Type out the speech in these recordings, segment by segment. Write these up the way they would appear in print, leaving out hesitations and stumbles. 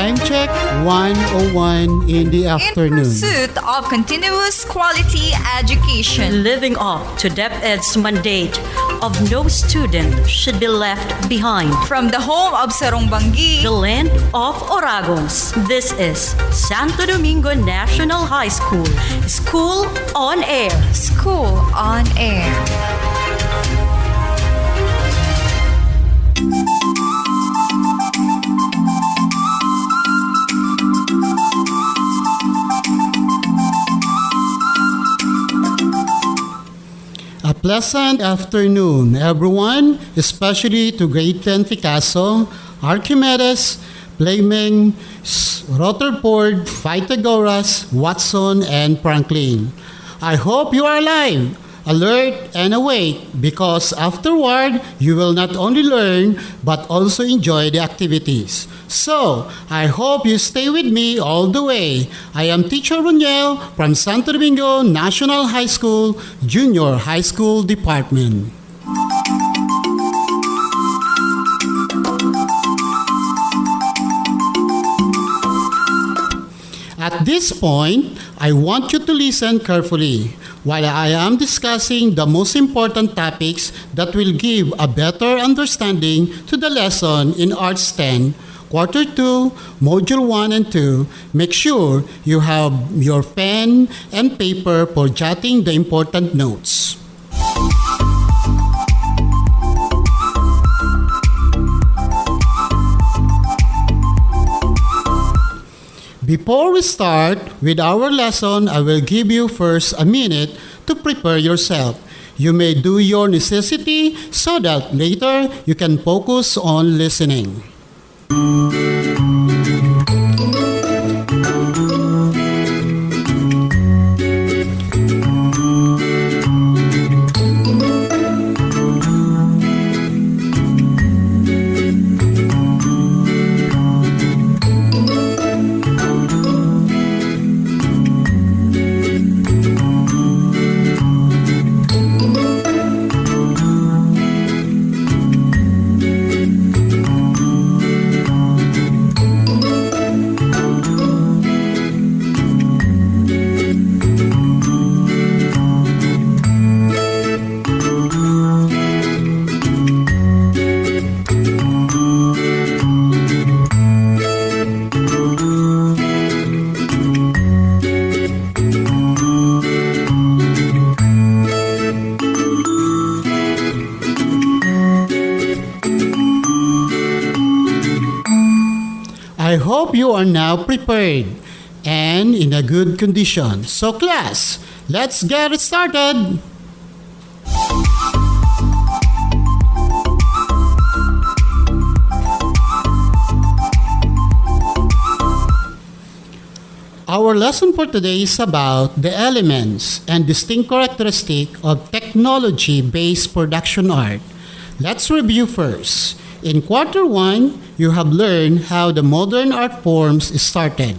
Time check 1:01 in the afternoon. In pursuit of continuous quality education. Living up to DepEd's mandate of no student should be left behind. From the home of Sarongbangi, The land of Oragons. This is Santo Domingo National High School. School on Air. School on Air. A pleasant afternoon, everyone, especially to Grade 10 Picasso, Archimedes, Fleming, Rutherford, Pythagoras, Watson, and Franklin. I hope you are alive, alert, and awake because afterward you will not only learn but also enjoy the activities. So, I hope you stay with me all the way. I am Teacher Roniel from Santo Domingo National High School, Junior High School Department. At this point, I want you to listen carefully while I am discussing the most important topics that will give a better understanding to the lesson in Arts 10, Quarter 2, Module 1 and 2. Make sure you have your pen and paper for jotting the important notes. Before we start with our lesson, I will give you first a minute to prepare yourself. You may do your necessity so that later you can focus on listening. I hope you are now prepared and in a good condition. So class, let's get it started. Our lesson for today is about the elements and distinct characteristics of technology-based production art. Let's review first. In Quarter 1, you have learned how the modern art forms started.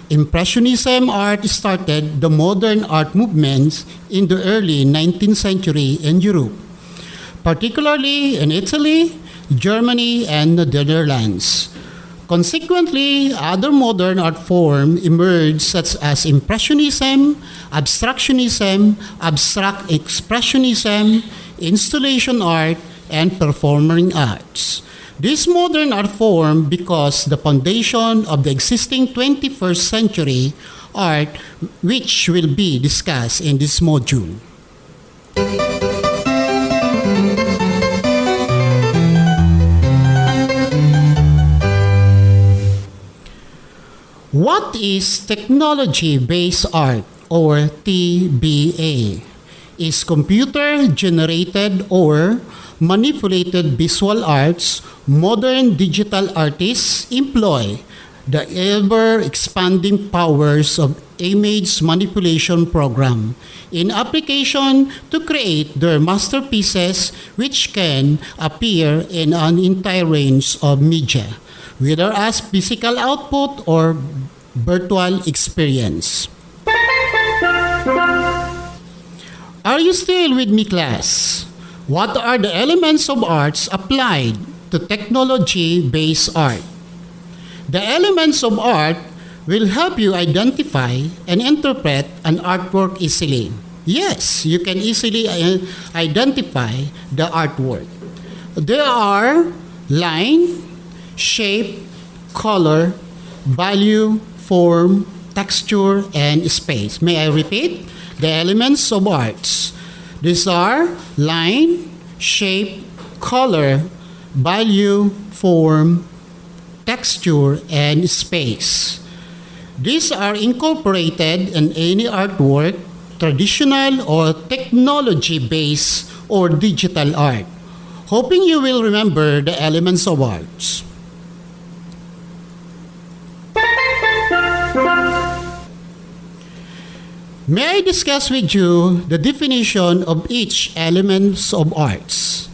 Impressionism art started the modern art movements in the early 19th century in Europe, particularly in Italy, Germany, and the Netherlands. Consequently, other modern art forms emerged such as Impressionism, Abstractionism, Abstract Expressionism, Installation art, and performing arts. This modern art form becomes the foundation of the existing 21st century art, which will be discussed in this module. What is technology-based art, or TBA? Is computer-generated or manipulated visual arts. Modern digital artists employ the ever-expanding powers of image manipulation program in application to create their masterpieces, which can appear in an entire range of media, whether as physical output or virtual experience. Are you still with me, class? What are the elements of arts applied to technology-based art? The elements of art will help you identify and interpret an artwork easily. Yes, you can easily identify the artwork. There are line, shape, color, value, form, texture, and space. May I repeat? The elements of arts. These are line, shape, color, value, form, texture, and space. These are incorporated in any artwork, traditional or technology-based or digital art. Hoping you will remember the elements of arts. May I discuss with you the definition of each element of arts?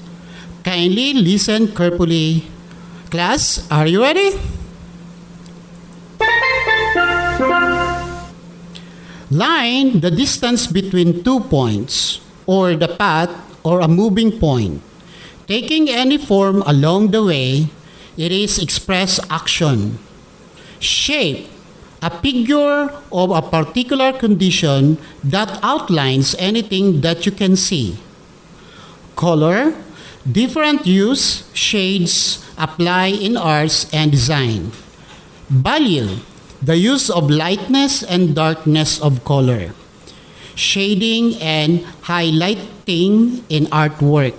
Kindly listen carefully. Class, are you ready? Line, the distance between 2 points, or the path or a moving point. Taking any form along the way, it is express action. Shape, a figure of a particular condition that outlines anything that you can see. Color, different hues, shades apply in arts and design. Value, the use of lightness and darkness of color. Shading and highlighting in artwork.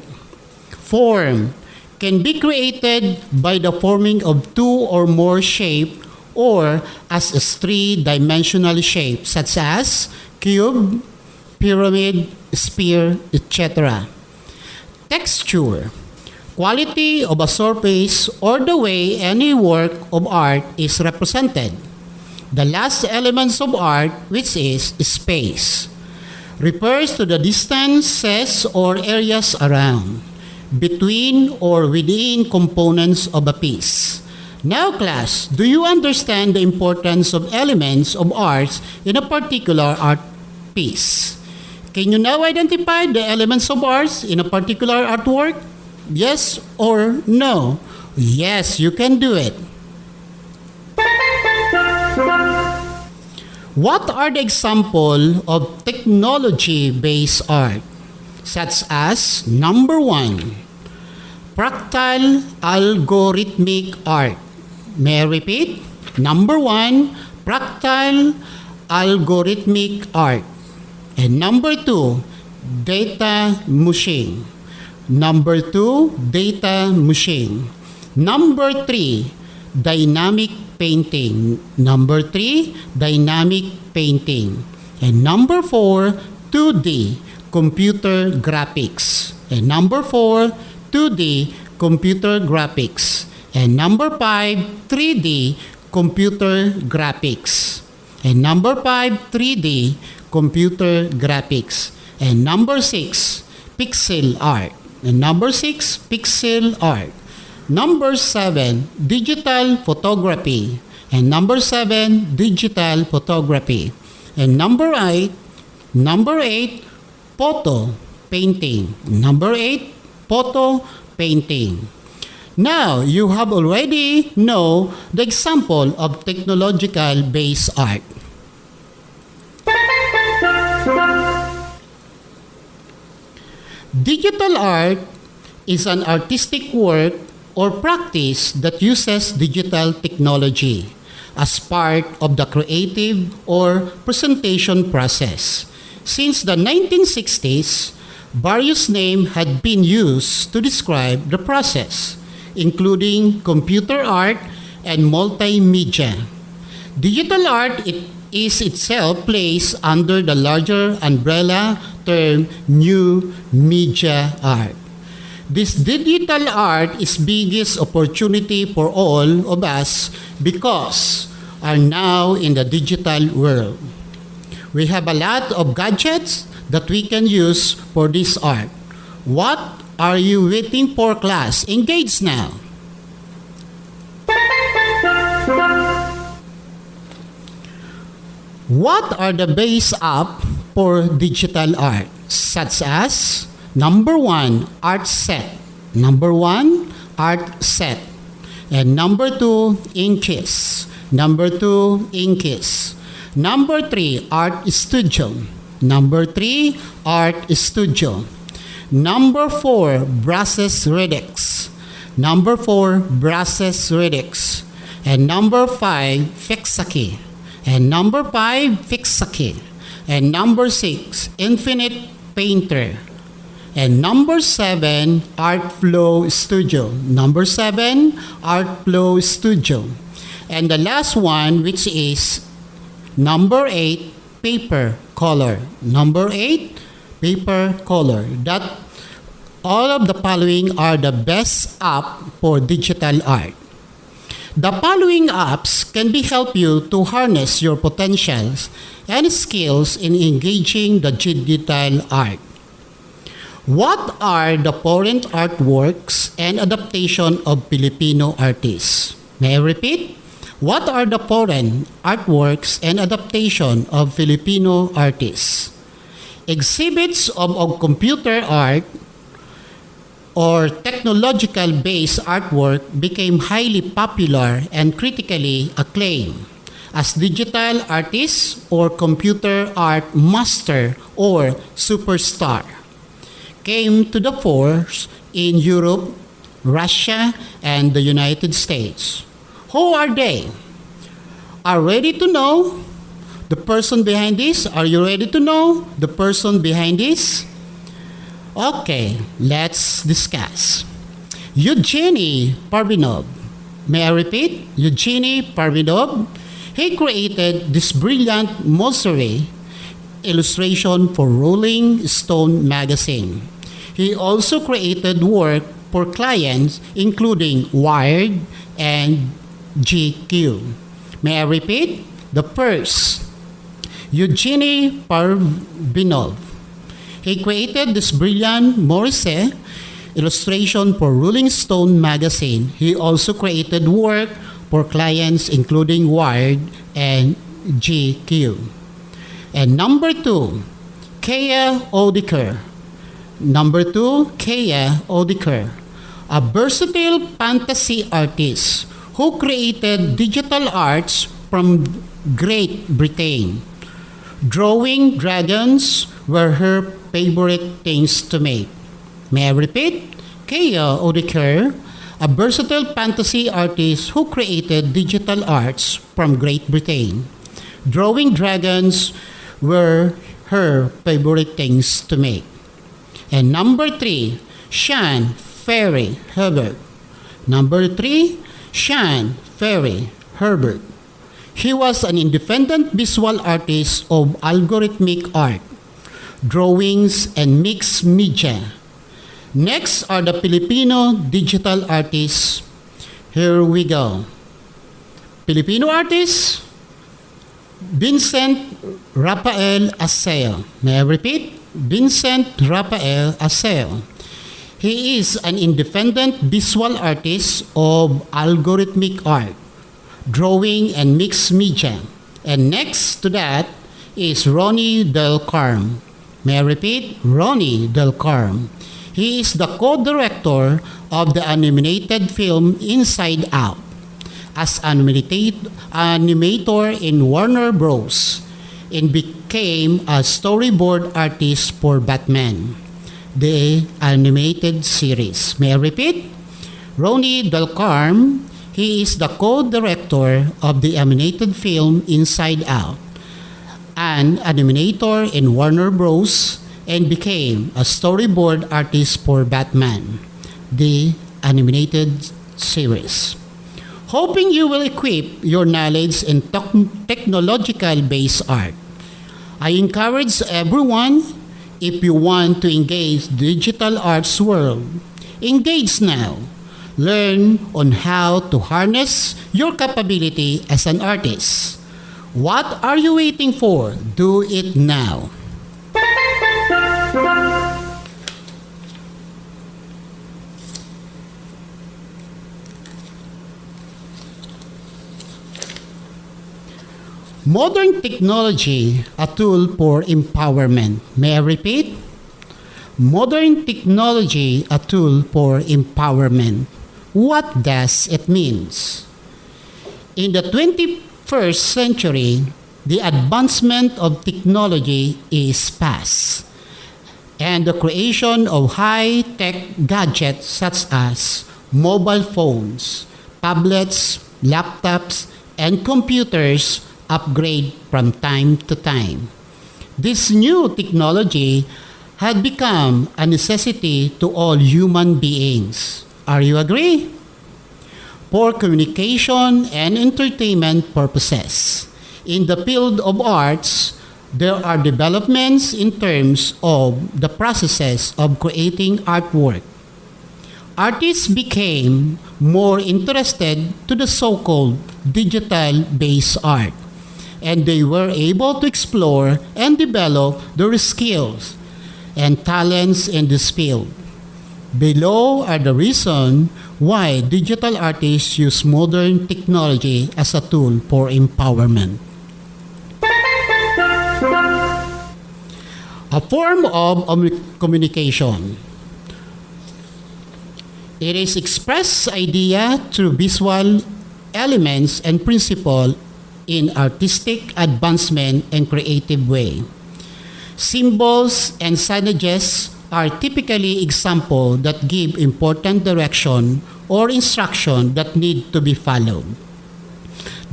Form can be created by the forming of two or more shapes or as a three-dimensional shape such as cube, pyramid, sphere, etc. Texture, quality of a surface or the way any work of art is represented. The last elements of art, which is space, refers to the distances or areas around, between or within components of a piece. Now class, do you understand the importance of elements of arts in a particular art piece? Can you now identify the elements of arts in a particular artwork? Yes or no? Yes, you can do it. What are the examples of technology-based art? Such as, number 1, fractal algorithmic art. May I repeat? Number 1, fractal algorithmic art. And number 2, data mushing. Number 2, data mushing. Number 3, dynamic painting. Number 3, dynamic painting. And number 4, 2D, computer graphics. And number 4, 2D, computer graphics. And number 5, 3D, computer graphics. And number 5, 3D, computer graphics. And number 6, pixel art. And number 6, pixel art. Number 7, digital photography. And number 7, digital photography. And number 8, photo painting. Number 8, photo painting. Now, you have already know the example of technological based art. Digital art is an artistic work or practice that uses digital technology as part of the creative or presentation process. Since the 1960s, various names had been used to describe the process, including computer art and multimedia. Digital art is itself placed under the larger umbrella term new media art. This digital art is biggest opportunity for all of us because are now in the digital world. We have a lot of gadgets that we can use for this art. What are you waiting for, class? Engage now. What are the base up for digital art? Such as number 1, art set. Number 1, art set. And number 2, Inkis. Number 2, Inkis. Number 3, Art Studio. Number 3, Art Studio. Number 4, Brushes Redux. Number 4, Brushes Redux. And number 5, Fixaki. And number 5, Fixaki. And number 6, Infinite Painter. And number 7, Artflow Studio. Number 7, Artflow Studio. And the last one, which is number 8, Paper Color. Number 8, Paper Color. That all of the following are the best app for digital art. The following apps can be help you to harness your potentials and skills in engaging the digital art. What are the foreign artworks and adaptation of Filipino artists? May I repeat? What are the foreign artworks and adaptation of Filipino artists? Exhibits of computer art or technological-based artwork became highly popular and critically acclaimed as digital artists or computer art master or superstar came to the fore in Europe, Russia, and the United States. Who are they? Are ready to know the person behind this? Are you ready to know the person behind this? Okay, let's discuss. Eugenie Parvinov. May I repeat? Eugenie Parvinov. He created this brilliant mosaic illustration for Rolling Stone magazine. He also created work for clients including Wired and GQ. May I repeat? The first, Eugenie Parvinov. He created this brilliant Morrissey illustration for Rolling Stone magazine. He also created work for clients including Wired and GQ. And number 2, Kea Odeker. Number 2, Kea Odeker, a versatile fantasy artist who created digital arts from Great Britain. Drawing dragons were her favorite things to make. May I repeat? Kea Odeker, a versatile fantasy artist who created digital arts from Great Britain. Drawing dragons were her favorite things to make. And number 3, Sean Ferry Herbert. Number 3, Sean Ferry Herbert. He was an independent visual artist of algorithmic art, drawings, and mixed media. Next are the Filipino digital artists. Here we go. Filipino artists, Vincent Rafael Aseo. May I repeat? Vincent Rafael Aseo. He is an independent visual artist of algorithmic art, drawing, and mixed media. And next to that is Ronnie Del Carme. May I repeat? Ronnie Del Carme. He is the co-director of the animated film Inside Out. As animator in Warner Bros. and became a storyboard artist for Batman, the animated series. May I repeat? Ronnie Del Carme, he is the co-director of the animated film Inside Out, an animator in Warner Bros. And became a storyboard artist for Batman, the animated series. Hoping you will equip your knowledge in technological-based art. I encourage everyone, if you want to engage digital arts world, engage now. Learn on how to harness your capability as an artist. What are you waiting for? Do it now. Modern technology, a tool for empowerment. May I repeat? Modern technology, a tool for empowerment. what does it mean? In the 21st century, the advancement of technology is past, and the creation of high-tech gadgets such as mobile phones, tablets, laptops, and computers upgrade from time to time. This new technology had become a necessity to all human beings. Are you agree? For communication and entertainment purposes. In the field of arts, there are developments in terms of the processes of creating artwork. Artists became more interested to the so-called digital-based art, and they were able to explore and develop their skills and talents in this field. Below are the reasons why digital artists use modern technology as a tool for empowerment. A form of communication. It is express idea through visual elements and principle in artistic advancement and creative way. Symbols and signages are typically examples that give important direction or instruction that need to be followed.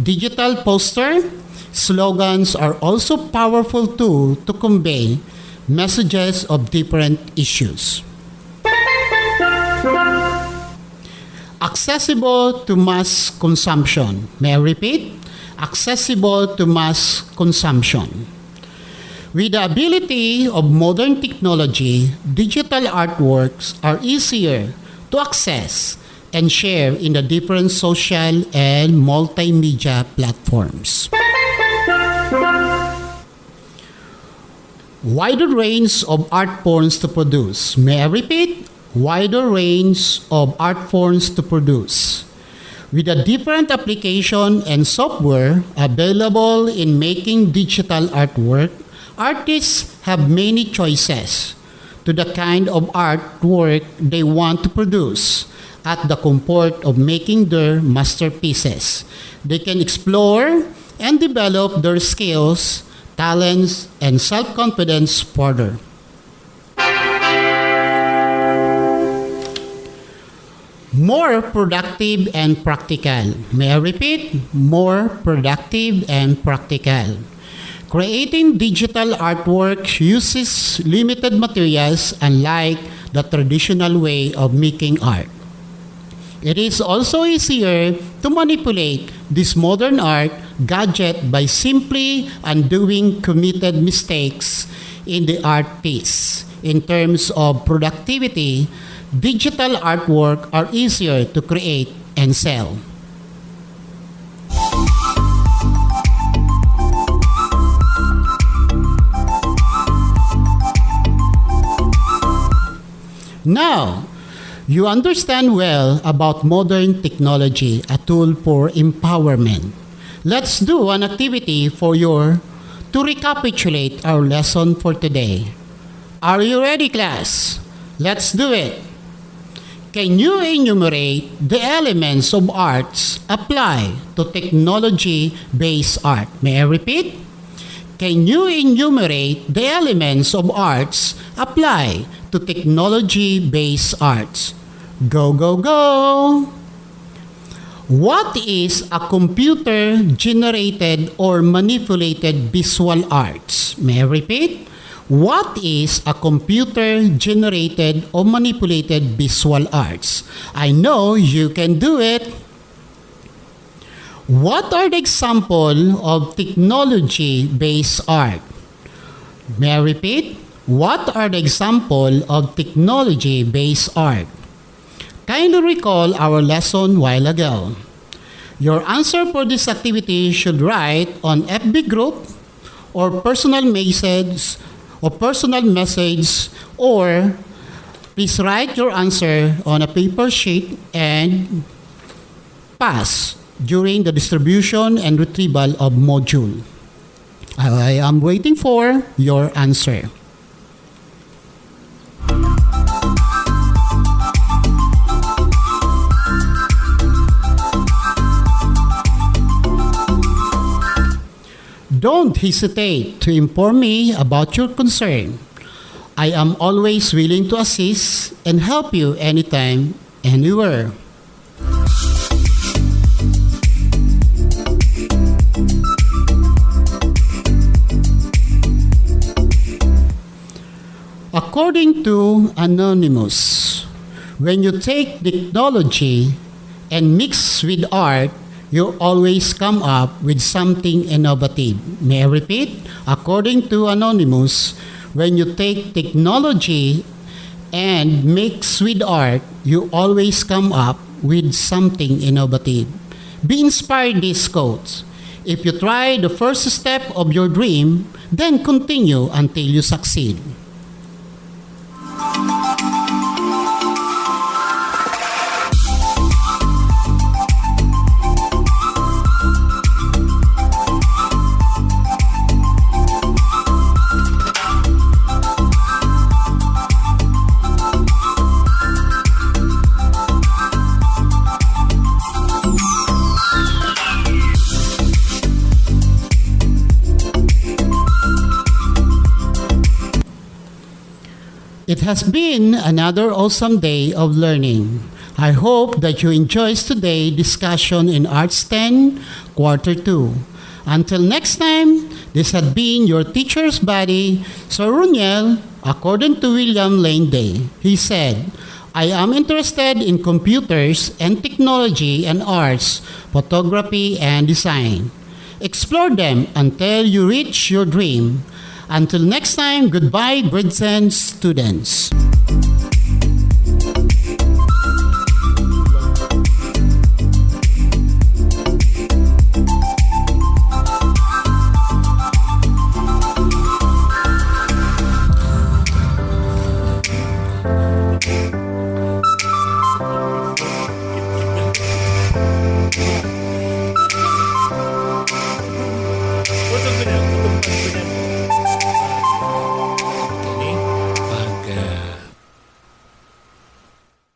Digital poster slogans are also powerful tools to convey messages of different issues. Accessible to mass consumption. May I repeat? Accessible to mass consumption. With the ability of modern technology, digital artworks are easier to access and share in the different social and multimedia platforms. Wider range of art forms to produce. May I repeat? Wider range of art forms to produce. With the different application and software available in making digital artwork, artists have many choices to the kind of artwork they want to produce at the comfort of making their masterpieces. They can explore and develop their skills, talents, and self-confidence further. More productive and practical. May I repeat? More productive and practical. Creating digital artwork uses limited materials unlike the traditional way of making art. It is also easier to manipulate this modern art gadget by simply undoing committed mistakes in the art piece. In terms of productivity, digital artwork are easier to create and sell. Now, you understand well about modern technology, a tool for empowerment. Let's do an activity to recapitulate our lesson for today. Are you ready, class? Let's do it. Can you enumerate the elements of arts apply to technology-based art? May I repeat? Can you enumerate the elements of arts apply to technology-based arts? Go, go, go! What is a computer-generated or manipulated visual arts? May I repeat? What is a computer-generated or manipulated visual arts? I know you can do it. What are the examples of technology-based art? May I repeat? What are the examples of technology-based art? Kindly recall our lesson while ago. Your answer for this activity should write on FB group or personal message or please write your answer on a paper sheet and pass during the distribution and retrieval of module. I am waiting for your answer. Don't hesitate to inform me about your concern. I am always willing to assist and help you anytime, anywhere. According to Anonymous, when you take technology and mix with art, you always come up with something innovative. May I repeat? According to Anonymous, when you take technology and mix with art, you always come up with something innovative. Be inspired these quotes. If you try the first step of your dream, then continue until you succeed. It has been another awesome day of learning. I hope that you enjoyed today's discussion in Arts 10, Quarter 2. Until next time, this had been your teacher's buddy, Sir Roniel, according to William Lane Day. He said, I am interested in computers and technology and arts, photography and design. Explore them until you reach your dream. Until next time, goodbye, grade 10 students.